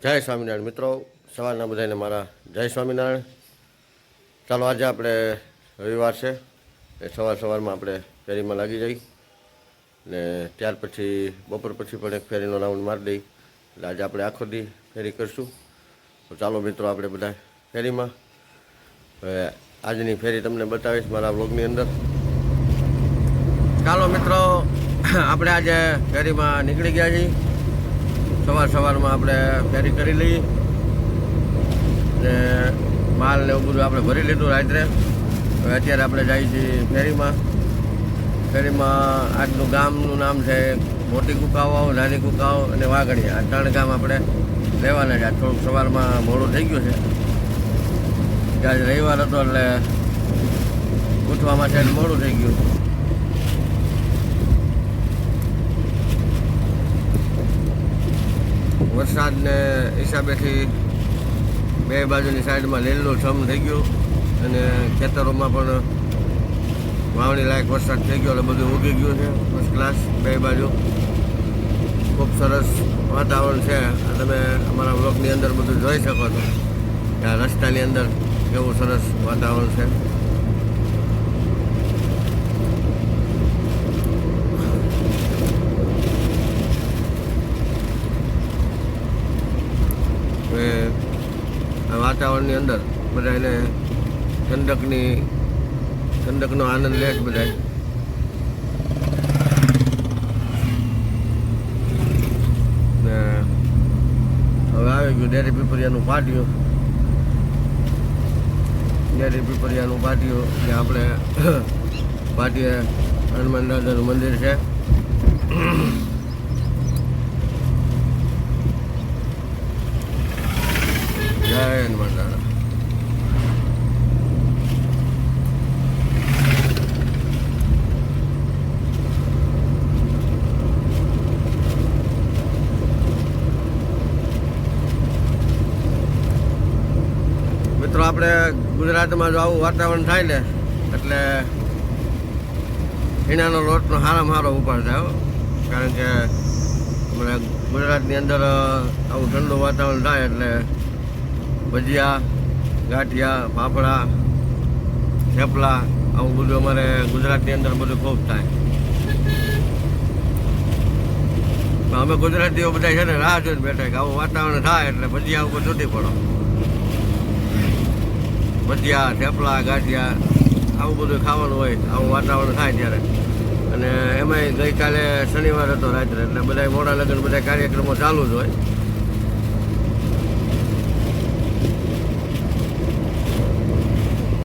જય સ્વામિનારાયણ મિત્રો, સવારના બધાને મારા જય સ્વામિનારાયણ. ચાલો આજે આપણે રવિવાર છે એ સવારમાં આપણે ફેરીમાં લાગી જઈ ને ત્યાર પછી બપોર પછી પણ એક ફેરીનો રાઉન્ડ મારી દઈ. એટલે આજે આપણે આખો દી ફેરી કરીશું. તો ચાલો મિત્રો આપણે બધા ફેરીમાં. હવે આજની ફેરી તમને બતાવીશ મારા વ્લોગની અંદર. ચાલો મિત્રો, આપણે આજે ફેરીમાં નીકળી ગયા છીએ. સવારમાં આપણે ફેરી કરી લઈએ ને માલ ને એવું બધું આપણે ભરી લીધું રાત્રે. હવે અત્યારે આપણે જઈએ છીએ ફેરીમાં આજનું ગામનું નામ છે મોટી કુકાવાવ, નાની કુકાવ અને વાઘણીયા. આ 3 ગામ આપણે લેવાના છે. થોડુંક સવારમાં મોડું થઈ ગયું છે. આજે રવિવાર હતો એટલે ઉઠવા માટે મોડું થઈ ગયું. વરસાદને હિસાબેથી બે બાજુની સાઈડમાં લીલું છમ થઈ ગયું અને ખેતરોમાં પણ વાવણી લાયક વરસાદ થઈ ગયો એટલે બધું ઉગી ગયું છે ફર્સ્ટ ક્લાસ. બે બાજુ ખૂબ સરસ વાતાવરણ છે. તમે અમારા બ્લોગની અંદર બધું જોઈ શકો છો કે આ રસ્તાની અંદર કેવું સરસ વાતાવરણ છે. વાતાવરણની અંદર બધા એને ઠંડકનો આનંદ લે છે બધા. ને હવે આવી ગયું ડેરી પીપરિયાનું પાટિયું. જ્યાં આપણે પાટીએ હનુમાન દાદાનું મંદિર છે. જય હનુમાન દાદા. મિત્રો, આપણે ગુજરાતમાં જો આવું વાતાવરણ થાય ને એટલે ઈણાનો લોટનો સારામાં સારો ઉપાડ થાય. કારણ કે આપણે ગુજરાતની અંદર આવું ઠંડુ વાતાવરણ થાય એટલે ભજીયા, ગાંઠિયા, ફાફડા, થેપલા આવું બધું અમારે ગુજરાતની અંદર બધું ખૂબ થાય. અમે ગુજરાતીઓ બધા છે ને રાહ જોઈને બેઠા કે આવું વાતાવરણ થાય એટલે ભજીયા ઉપર તૂટી પડો. ભજીયા, થેપલા, ગાંઠિયા આવું બધું ખાવાનું હોય આવું વાતાવરણ થાય ત્યારે. અને એમાંય ગઈકાલે શનિવાર હતો રાત્રે એટલે બધા મોડા લગ્ન બધા કાર્યક્રમો ચાલુ જ હોય.